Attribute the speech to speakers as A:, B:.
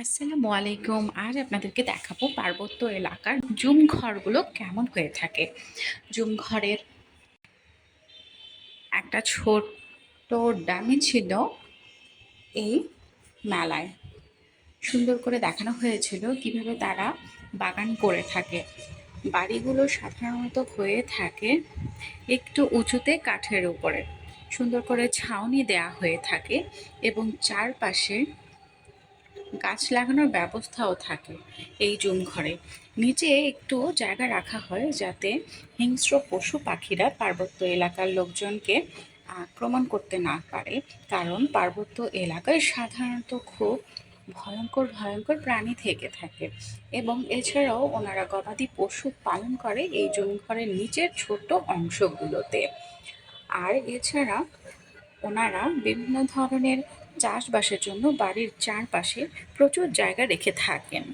A: আসসালামু আলাইকুম। আজ আপনাদেরকে দেখাবো পার্বত্য এলাকার জুম ঘরগুলো কেমন হয়ে থাকে। জুম ঘরের একটা ছোট্ট ডামি ছিল এই মেলায়। সুন্দর করে দেখানো হয়েছিল কিভাবে তারা বাগান করে থাকে। বাড়িগুলো সাধারণত হয়ে থাকে একটু উঁচুতে কাঠের উপরে। সুন্দর করে ছাউনি দেয়া হয়ে থাকে এবং চারপাশে গাছ লাগানোর ব্যবস্থাও থাকে এই জুম ঘরে। নিচে একটু জায়গা রাখা হয় যাতে হিংস্র পশু পাখিরা পার্বত্য এলাকার লোকজনকে আক্রমণ করতে না পারে, কারণ পার্বত্য এলাকায় সাধারণত খুব ভয়ঙ্কর ভয়ঙ্কর প্রাণী থেকে থাকে। এবং এছাড়াও ওনারা গবাদি পশু পালন করে এই জুম ঘরের নিচের ছোট অংশগুলোতে। আর এছাড়া ওনারা বিভিন্ন ধরনের চাষবাসের জন্য বাড়ির চারপাশে প্রচুর জায়গা রেখে থাকেন।